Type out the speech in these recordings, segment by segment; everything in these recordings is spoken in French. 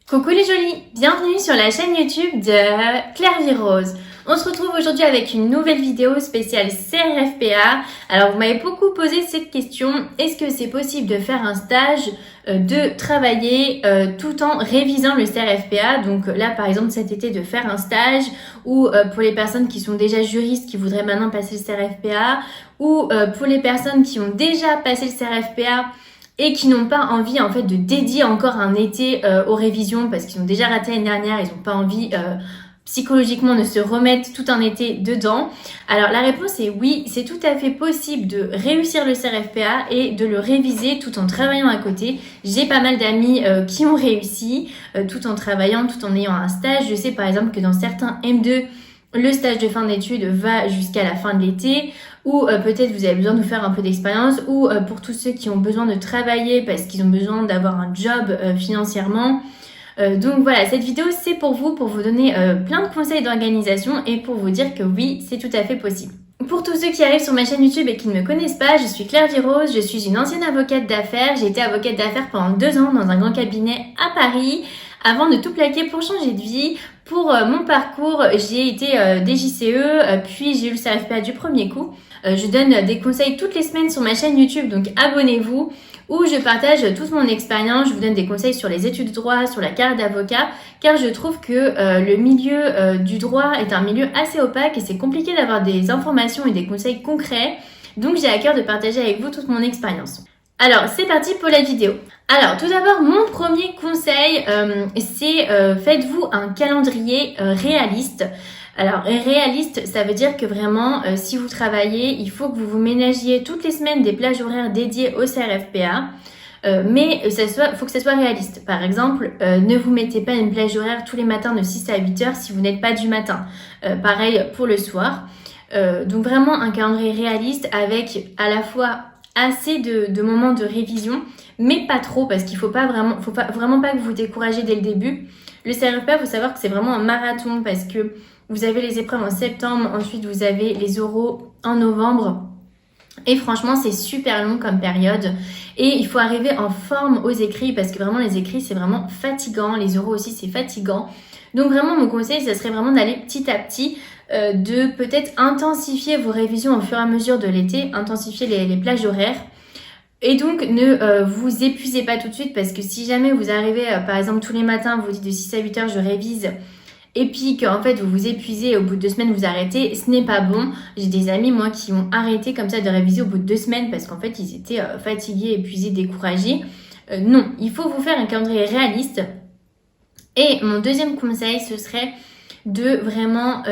Coucou les jolies, bienvenue sur la chaîne YouTube de Claire Vie Rose. On se retrouve aujourd'hui avec une nouvelle vidéo spéciale CRFPA. Alors vous m'avez beaucoup posé cette question, est-ce que c'est possible de faire un stage, de travailler tout en révisant le CRFPA? Donc là par exemple cet été de faire un stage ou pour les personnes qui sont déjà juristes qui voudraient maintenant passer le CRFPA ou pour les personnes qui ont déjà passé le CRFPA et qui n'ont pas envie en fait de dédier encore un été aux révisions parce qu'ils ont déjà raté l'année dernière, ils n'ont pas envie psychologiquement de se remettre tout un été dedans. Alors la réponse est oui, c'est tout à fait possible de réussir le CRFPA et de le réviser tout en travaillant à côté. J'ai pas mal d'amis qui ont réussi tout en travaillant, tout en ayant un stage. Je sais par exemple que dans certains M2, le stage de fin d'études va jusqu'à la fin de l'été, ou peut-être vous avez besoin de faire un peu d'expérience, ou pour tous ceux qui ont besoin de travailler parce qu'ils ont besoin d'avoir un job financièrement. Donc voilà, cette vidéo c'est pour vous donner plein de conseils d'organisation et pour vous dire que oui, c'est tout à fait possible. Pour tous ceux qui arrivent sur ma chaîne YouTube et qui ne me connaissent pas, je suis Claire Vie Rose, je suis une ancienne avocate d'affaires. J'ai été avocate d'affaires pendant 2 ans dans un grand cabinet à Paris avant de tout plaquer pour changer de vie. Pour mon parcours, j'ai été DJCE, puis j'ai eu le CRFPA du premier coup. Je donne des conseils toutes les semaines sur ma chaîne YouTube, donc abonnez-vous, où je partage toute mon expérience. Je vous donne des conseils sur les études de droit, sur la carrière d'avocat, car je trouve que le milieu du droit est un milieu assez opaque et c'est compliqué d'avoir des informations et des conseils concrets. Donc j'ai à cœur de partager avec vous toute mon expérience. Alors c'est parti pour la vidéo. Alors tout d'abord, mon premier conseil, c'est faites-vous un calendrier réaliste. Alors réaliste, ça veut dire que vraiment, si vous travaillez, il faut que vous vous ménagiez toutes les semaines des plages horaires dédiées au CRFPA. Mais faut que ça soit réaliste. Par exemple, ne vous mettez pas une plage horaire tous les matins de 6 à 8 heures si vous n'êtes pas du matin. Pareil pour le soir. Donc vraiment un calendrier réaliste avec à la fois assez de moments de révision, mais pas trop parce qu'il faut vraiment pas que vous vous découragez dès le début. Le CRFPA, il faut savoir que c'est vraiment un marathon parce que vous avez les épreuves en septembre, ensuite vous avez les oraux en novembre. Et franchement, c'est super long comme période. Et il faut arriver en forme aux écrits parce que vraiment les écrits, c'est vraiment fatigant. Les oraux aussi, c'est fatigant. Donc vraiment, mon conseil, ça serait vraiment d'aller petit à petit, de peut-être intensifier vos révisions au fur et à mesure de l'été, intensifier les plages horaires. Et donc, ne vous épuisez pas tout de suite parce que si jamais vous arrivez, par exemple, tous les matins, vous dites de 6 à 8 heures, je révise, et puis qu'en fait, vous vous épuisez et au bout de 2 semaines, vous arrêtez, ce n'est pas bon. J'ai des amis, moi, qui ont arrêté comme ça de réviser au bout de 2 semaines parce qu'en fait, ils étaient fatigués, épuisés, découragés. Non, il faut vous faire un calendrier réaliste. Et mon deuxième conseil, ce serait de vraiment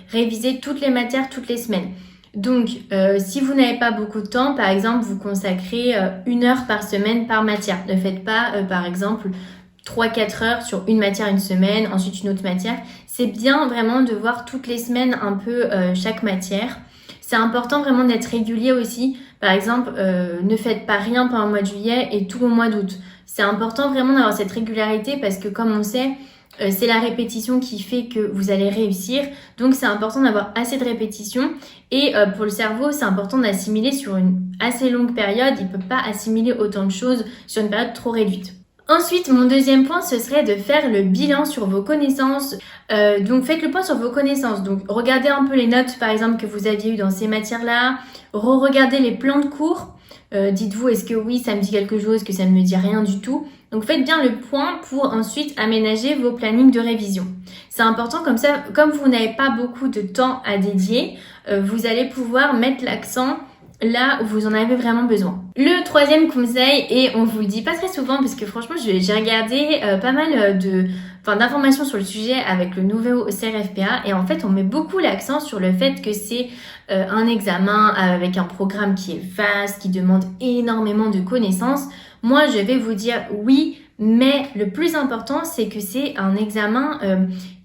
réviser toutes les matières, toutes les semaines. Donc, si vous n'avez pas beaucoup de temps, par exemple, vous consacrez 1 heure par semaine par matière. Ne faites pas, par exemple, 3-4 heures sur une matière une semaine, ensuite une autre matière. C'est bien vraiment de voir toutes les semaines un peu chaque matière. C'est important vraiment d'être régulier aussi. Par exemple, ne faites pas rien pendant le mois de juillet et tout au mois d'août. C'est important vraiment d'avoir cette régularité parce que comme on sait, c'est la répétition qui fait que vous allez réussir. Donc c'est important d'avoir assez de répétitions. Et pour le cerveau, c'est important d'assimiler sur une assez longue période. Il ne peut pas assimiler autant de choses sur une période trop réduite. Ensuite, mon deuxième point, ce serait de faire le bilan sur vos connaissances. Donc faites le point sur vos connaissances. Donc regardez un peu les notes par exemple que vous aviez eues dans ces matières-là. Regardez les plans de cours. Dites-vous, est-ce que oui, ça me dit quelque chose, que ça ne me dit rien du tout. Donc faites bien le point pour ensuite aménager vos plannings de révision. C'est important comme ça, comme vous n'avez pas beaucoup de temps à dédier, vous allez pouvoir mettre l'accent là où vous en avez vraiment besoin. Le troisième conseil, et on vous le dit pas très souvent parce que franchement j'ai regardé pas mal d'informations sur le sujet avec le nouveau CRFPA et en fait on met beaucoup l'accent sur le fait que c'est un examen avec un programme qui est vaste, qui demande énormément de connaissances. Moi je vais vous dire oui, mais le plus important c'est que c'est un examen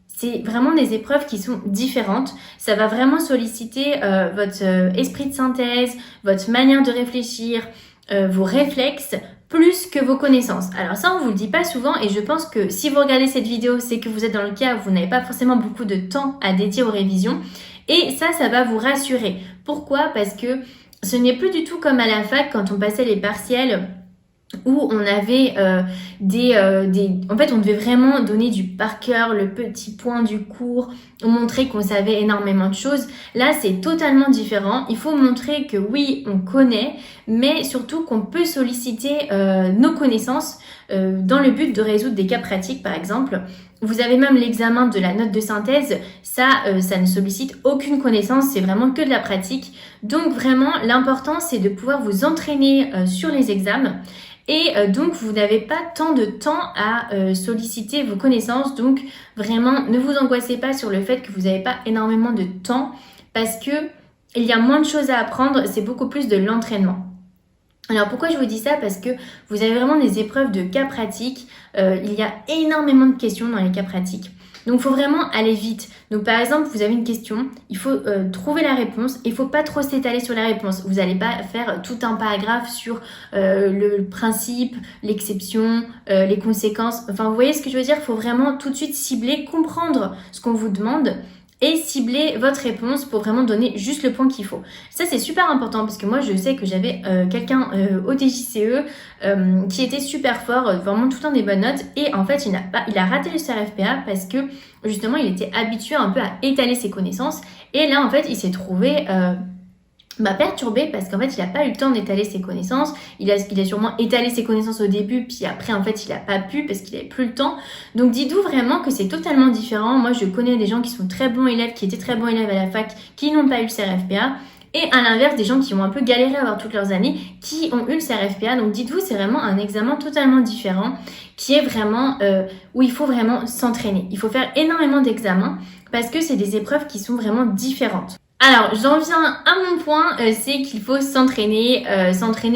c'est vraiment des épreuves qui sont différentes. Ça va vraiment solliciter votre esprit de synthèse, votre manière de réfléchir, vos réflexes, plus que vos connaissances. Alors ça, on vous le dit pas souvent et je pense que si vous regardez cette vidéo, c'est que vous êtes dans le cas où vous n'avez pas forcément beaucoup de temps à dédier aux révisions. Et ça va vous rassurer. Pourquoi? Parce que ce n'est plus du tout comme à la fac quand on passait les partiels où on avait en fait, on devait vraiment donner du par cœur, le petit point du cours, montrer qu'on savait énormément de choses. Là, c'est totalement différent. Il faut montrer que oui, on connaît, mais surtout qu'on peut solliciter nos connaissances dans le but de résoudre des cas pratiques, par exemple. Vous avez même l'examen de la note de synthèse. Ça ne sollicite aucune connaissance, c'est vraiment que de la pratique. Donc vraiment, l'important, c'est de pouvoir vous entraîner sur les examens. Et donc, vous n'avez pas tant de temps à solliciter vos connaissances. Donc, vraiment, ne vous angoissez pas sur le fait que vous n'avez pas énormément de temps parce que il y a moins de choses à apprendre. C'est beaucoup plus de l'entraînement. Alors, pourquoi je vous dis ça? Parce que vous avez vraiment des épreuves de cas pratiques. Il y a énormément de questions dans les cas pratiques. Donc, il faut vraiment aller vite. Donc, par exemple, vous avez une question, il faut trouver la réponse. Il ne faut pas trop s'étaler sur la réponse. Vous n'allez pas faire tout un paragraphe sur le principe, l'exception, les conséquences. Enfin, vous voyez ce que je veux dire? Il faut vraiment tout de suite cibler, comprendre ce qu'on vous demande et cibler votre réponse pour vraiment donner juste le point qu'il faut. Ça, c'est super important parce que moi, je sais que j'avais quelqu'un au TJCE qui était super fort, vraiment tout le temps des bonnes notes. Et en fait, il a raté le CRFPA parce que justement, il était habitué un peu à étaler ses connaissances. Et là, en fait, il s'est trouvé perturbé parce qu'en fait il n'a pas eu le temps d'étaler ses connaissances. Il a sûrement étalé ses connaissances au début, puis après en fait il n'a pas pu parce qu'il n'avait plus le temps. Donc dites-vous vraiment que c'est totalement différent. Moi je connais des gens qui sont très bons élèves, qui étaient très bons élèves à la fac, qui n'ont pas eu le CRFPA. Et à l'inverse, des gens qui ont un peu galéré à avoir toutes leurs années, qui ont eu le CRFPA. Donc dites-vous, c'est vraiment un examen totalement différent, qui est vraiment où il faut vraiment s'entraîner. Il faut faire énormément d'examens parce que c'est des épreuves qui sont vraiment différentes. Alors, j'en viens à mon point, c'est qu'il faut s'entraîner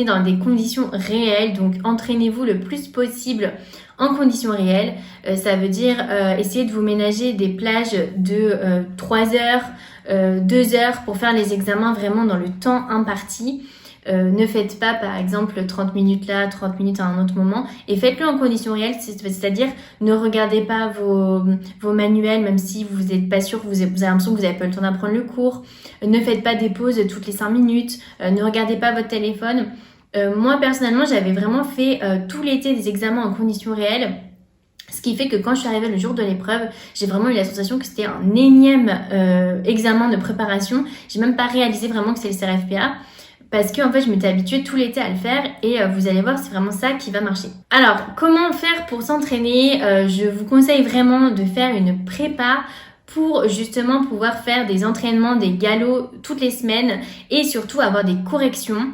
dans des conditions réelles. Donc, entraînez-vous le plus possible en conditions réelles. Ça veut dire essayer de vous ménager des plages de 3 heures, 2 heures pour faire les examens vraiment dans le temps imparti. Ne faites pas par exemple 30 minutes là, 30 minutes à un autre moment et faites-le en conditions réelles, c'est-à-dire ne regardez pas vos manuels même si vous n'êtes pas sûr, vous avez l'impression que vous n'avez pas le temps d'apprendre le cours, ne faites pas des pauses toutes les 5 minutes, ne regardez pas votre téléphone. Moi personnellement j'avais vraiment fait tout l'été des examens en conditions réelles. Ce qui fait que quand je suis arrivée le jour de l'épreuve, j'ai vraiment eu la sensation que c'était un énième examen de préparation. J'ai même pas réalisé vraiment que c'était le CRFPA. Parce que en fait, je m'étais habituée tout l'été à le faire et vous allez voir, c'est vraiment ça qui va marcher. Alors, comment faire pour s'entraîner? Je vous conseille vraiment de faire une prépa pour justement pouvoir faire des entraînements, des galops toutes les semaines et surtout avoir des corrections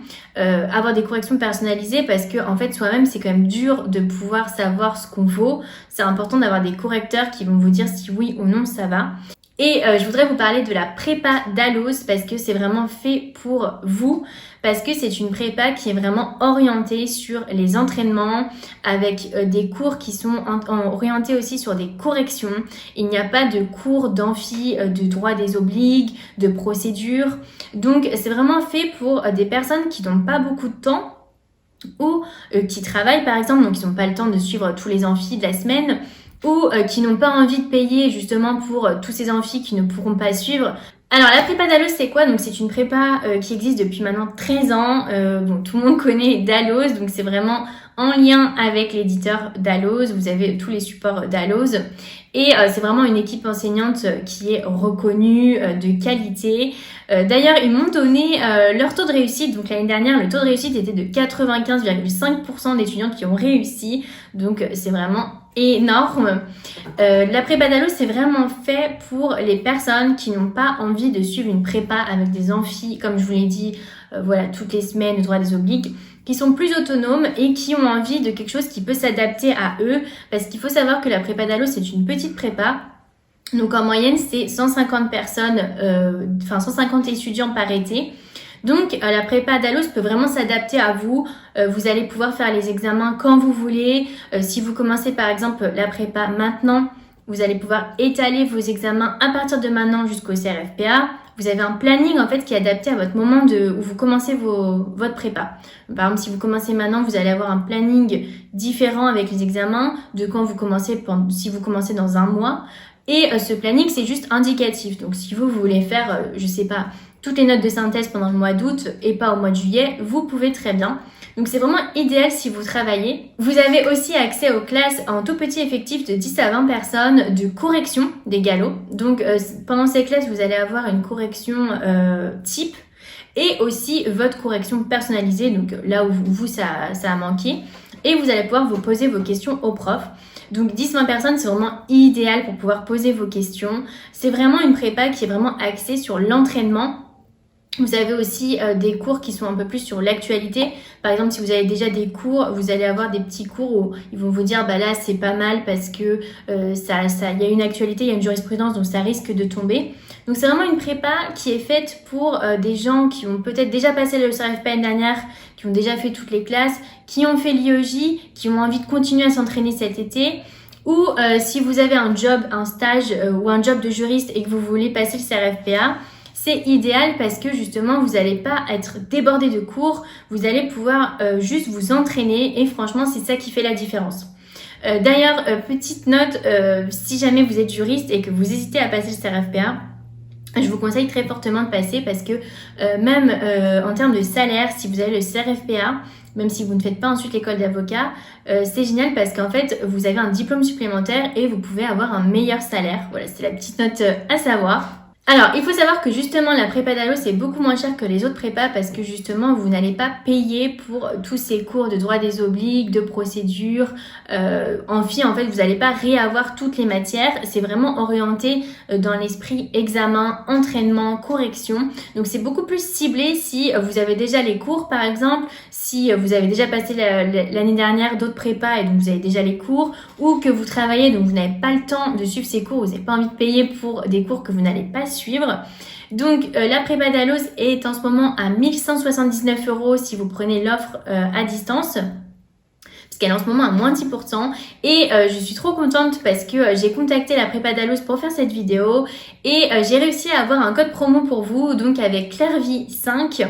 personnalisées parce que en fait soi-même c'est quand même dur de pouvoir savoir ce qu'on vaut. C'est important d'avoir des correcteurs qui vont vous dire si oui ou non ça va. Et je voudrais vous parler de la prépa Dalloz parce que c'est vraiment fait pour vous, parce que c'est une prépa qui est vraiment orientée sur les entraînements avec des cours qui sont orientés aussi sur des corrections. Il n'y a pas de cours d'amphi, de droit des obligues, de procédure. Donc c'est vraiment fait pour des personnes qui n'ont pas beaucoup de temps ou qui travaillent par exemple, donc ils n'ont pas le temps de suivre tous les amphis de la semaine, ou qui n'ont pas envie de payer justement pour tous ces amphis qui ne pourront pas suivre. Alors la prépa Dalloz c'est quoi? Donc c'est une prépa qui existe depuis maintenant 13 ans. Bon, tout le monde connaît Dalloz, donc c'est vraiment en lien avec l'éditeur Dalloz. Vous avez tous les supports Dalloz. Et c'est vraiment une équipe enseignante qui est reconnue, de qualité. D'ailleurs, ils m'ont donné leur taux de réussite. Donc l'année dernière, le taux de réussite était de 95,5% d'étudiantes qui ont réussi. Donc c'est vraiment énorme. La prépa Dalloz, c'est vraiment fait pour les personnes qui n'ont pas envie de suivre une prépa avec des amphis, comme je vous l'ai dit, voilà, toutes les semaines, le droit des obligues, qui sont plus autonomes et qui ont envie de quelque chose qui peut s'adapter à eux. Parce qu'il faut savoir que la prépa Dalloz, c'est une petite prépa. Donc en moyenne, c'est 150 personnes, 150 étudiants par été. Donc la prépa Dalloz peut vraiment s'adapter à vous. Vous allez pouvoir faire les examens quand vous voulez. Si vous commencez par exemple la prépa maintenant, vous allez pouvoir étaler vos examens à partir de maintenant jusqu'au CRFPA. Vous avez un planning en fait qui est adapté à votre moment où vous commencez votre prépa. Par exemple, si vous commencez maintenant, vous allez avoir un planning différent avec les examens de quand vous commencez, si vous commencez dans un mois. Et ce planning, c'est juste indicatif. Donc si vous voulez faire, je sais pas, toutes les notes de synthèse pendant le mois d'août et pas au mois de juillet, vous pouvez très bien. Donc c'est vraiment idéal si vous travaillez. Vous avez aussi accès aux classes en tout petit effectif de 10 à 20 personnes de correction des galops. Donc pendant ces classes, vous allez avoir une correction type et aussi votre correction personnalisée, donc là où vous ça a manqué. Et vous allez pouvoir vous poser vos questions au prof. Donc 10-20 personnes, c'est vraiment idéal pour pouvoir poser vos questions. C'est vraiment une prépa qui est vraiment axée sur l'entraînement. Vous avez aussi des cours qui sont un peu plus sur l'actualité. Par exemple, si vous avez déjà des cours, vous allez avoir des petits cours où ils vont vous dire bah là c'est pas mal parce que y a une actualité, il y a une jurisprudence, donc ça risque de tomber. Donc c'est vraiment une prépa qui est faite pour des gens qui ont peut-être déjà passé le CRFP l'année dernière, qui ont déjà fait toutes les classes, qui ont fait l'IEJ, qui ont envie de continuer à s'entraîner cet été. Ou si vous avez un job, un stage ou un job de juriste et que vous voulez passer le CRFPA, c'est idéal parce que justement, vous n'allez pas être débordé de cours, vous allez pouvoir juste vous entraîner et franchement, c'est ça qui fait la différence. D'ailleurs, petite note, si jamais vous êtes juriste et que vous hésitez à passer le CRFPA, je vous conseille très fortement de passer parce que même en termes de salaire, si vous avez le CRFPA, même si vous ne faites pas ensuite l'école d'avocat, c'est génial parce qu'en fait, vous avez un diplôme supplémentaire et vous pouvez avoir un meilleur salaire. Voilà, c'est la petite note à savoir. Alors, il faut savoir que justement, la prépa d'Allo, c'est beaucoup moins cher que les autres prépas parce que justement, vous n'allez pas payer pour tous ces cours de droit des obliques, de procédure. En fait, vous n'allez pas réavoir toutes les matières. C'est vraiment orienté dans l'esprit examen, entraînement, correction. Donc, c'est beaucoup plus ciblé si vous avez déjà les cours, par exemple, si vous avez déjà passé l'année dernière d'autres prépas et donc vous avez déjà les cours, ou que vous travaillez, donc vous n'avez pas le temps de suivre ces cours, vous n'avez pas envie de payer pour des cours que vous n'allez pas suivre. Donc la prépa d'Allos est en ce moment à 1179 € si vous prenez l'offre à distance. Parce qu'elle est en ce moment à moins 10%. Et je suis trop contente parce que j'ai contacté la prépa d'Allos pour faire cette vidéo. Et j'ai réussi à avoir un code promo pour vous. Donc avec ClairVie5,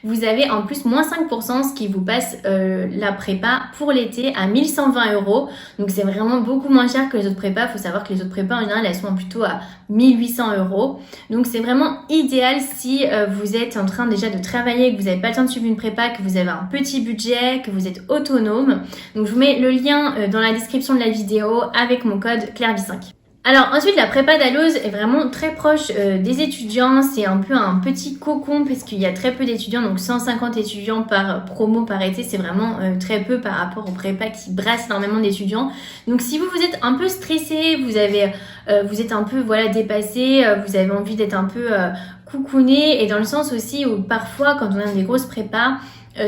vous avez en plus moins 5%, ce qui vous passe la prépa pour l'été à 1120 €. Donc c'est vraiment beaucoup moins cher que les autres prépas. Il faut savoir que les autres prépas en général, elles sont plutôt à 1800 €. Donc c'est vraiment idéal si vous êtes en train déjà de travailler, que vous n'avez pas le temps de suivre une prépa, que vous avez un petit budget, que vous êtes autonome. Donc je vous mets le lien dans la description de la vidéo avec mon code ClairVie5. Alors ensuite, la prépa d'Alloz est vraiment très proche des étudiants. C'est un peu un petit cocon parce qu'il y a très peu d'étudiants, donc 150 étudiants par promo par été, c'est vraiment très peu par rapport aux prépas qui brassent énormément d'étudiants. Donc si vous êtes un peu stressé, vous êtes un peu dépassé, vous avez envie d'être un peu coucouné, et dans le sens aussi où parfois quand on a des grosses prépas,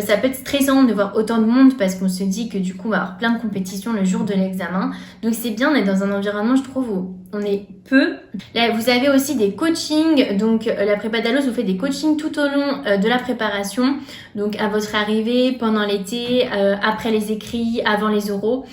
ça peut être stressant de voir autant de monde parce qu'on se dit que du coup on va avoir plein de compétitions le jour de l'examen. Donc c'est bien d'être dans un environnement, je trouve, où on est peu. Là, vous avez aussi des coachings. Donc la prépa d'Allos vous fait des coachings tout au long de la préparation. Donc à votre arrivée, pendant l'été, après les écrits, avant les oraux,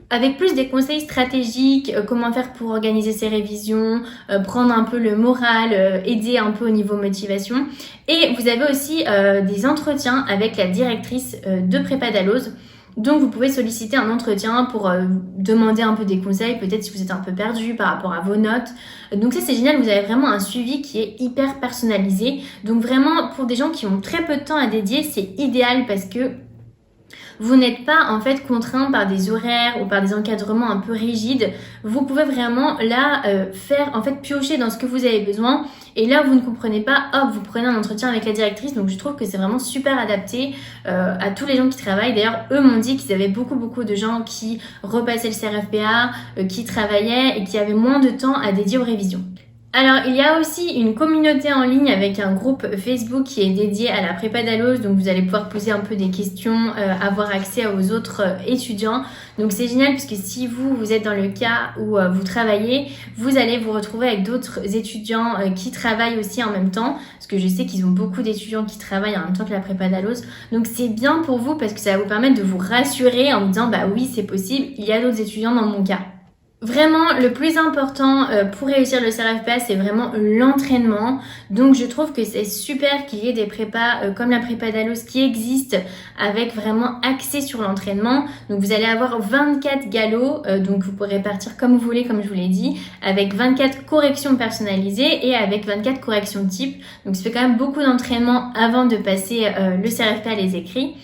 avec plus des conseils stratégiques, comment faire pour organiser ses révisions, prendre un peu le moral, aider un peu au niveau motivation. Et vous avez aussi des entretiens avec la directrice de prépa d'Alloz. Donc vous pouvez solliciter un entretien pour demander un peu des conseils, peut-être si vous êtes un peu perdu par rapport à vos notes. Donc ça c'est génial, vous avez vraiment un suivi qui est hyper personnalisé. Donc vraiment pour des gens qui ont très peu de temps à dédier, c'est idéal parce que vous n'êtes pas en fait contraint par des horaires ou par des encadrements un peu rigides. Vous pouvez vraiment là faire en fait piocher dans ce que vous avez besoin. Et là vous ne comprenez pas, hop, vous prenez un entretien avec la directrice. Donc je trouve que c'est vraiment super adapté à tous les gens qui travaillent. D'ailleurs eux m'ont dit qu'ils avaient beaucoup de gens qui repassaient le CRFPA, qui travaillaient et qui avaient moins de temps à dédier aux révisions. Alors, il y a aussi une communauté en ligne avec un groupe Facebook qui est dédié à la prépa d'Alloz. Donc, vous allez pouvoir poser un peu des questions, avoir accès aux autres étudiants. Donc, c'est génial puisque si vous êtes dans le cas où vous travaillez, vous allez vous retrouver avec d'autres étudiants qui travaillent aussi en même temps. Parce que je sais qu'ils ont beaucoup d'étudiants qui travaillent en même temps que la prépa d'Alloz. Donc, c'est bien pour vous parce que ça va vous permettre de vous rassurer en vous disant « Bah oui, c'est possible, il y a d'autres étudiants dans mon cas ». Vraiment, le plus important pour réussir le CRFPA, c'est vraiment l'entraînement. Donc, je trouve que c'est super qu'il y ait des prépas comme la prépa d'Alloz qui existent avec vraiment axé sur l'entraînement. Donc, vous allez avoir 24 galops, donc vous pourrez partir comme vous voulez, comme je vous l'ai dit, avec 24 corrections personnalisées et avec 24 corrections types. Donc, ça fait quand même beaucoup d'entraînement avant de passer le CRFPA les écrits.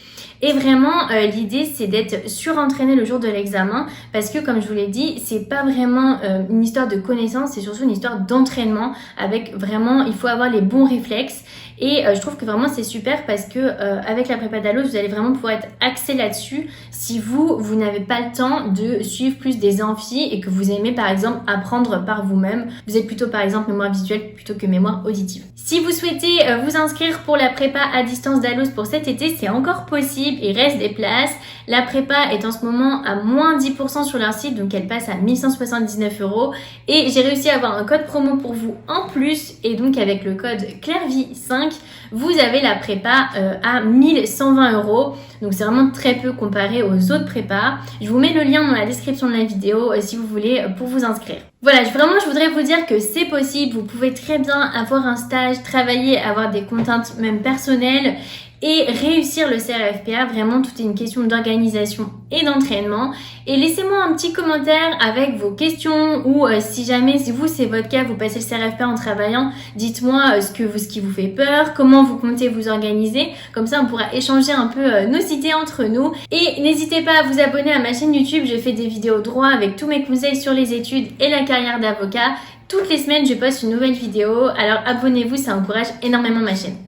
Et vraiment, l'idée, c'est d'être surentraîné le jour de l'examen parce que, comme je vous l'ai dit, c'est pas vraiment une histoire de connaissance, c'est surtout une histoire d'entraînement avec vraiment, il faut avoir les bons réflexes. Et je trouve que vraiment c'est super parce que avec la prépa d'Alos, vous allez vraiment pouvoir être axé là-dessus si vous n'avez pas le temps de suivre plus des amphis et que vous aimez par exemple apprendre par vous-même. Vous êtes plutôt par exemple mémoire visuelle plutôt que mémoire auditive. Si vous souhaitez vous inscrire pour la prépa à distance d'Alos pour cet été, c'est encore possible, il reste des places. La prépa est en ce moment à moins 10% sur leur site, donc elle passe à 1179 € et j'ai réussi à avoir un code promo pour vous en plus et donc avec le code CLAIRVIE5, vous avez la prépa à 1120 €. Donc c'est vraiment très peu comparé aux autres prépas. Je vous mets le lien dans la description de la vidéo si vous voulez pour vous inscrire. Voilà, vraiment je voudrais vous dire que c'est possible. Vous pouvez très bien avoir un stage, travailler, avoir des contraintes même personnelles et réussir le CRFPA. Vraiment, tout est une question d'organisation et d'entraînement. Et laissez-moi un petit commentaire avec vos questions ou si jamais, si vous c'est votre cas, vous passez le CRFPA en travaillant, dites-moi ce qui vous fait peur, comment vous comptez vous organiser. Comme ça, on pourra échanger un peu nos idées entre nous. Et n'hésitez pas à vous abonner à ma chaîne YouTube. Je fais des vidéos droit avec tous mes conseils sur les études et la carrière d'avocat. Toutes les semaines, je poste une nouvelle vidéo. Alors abonnez-vous, ça encourage énormément ma chaîne.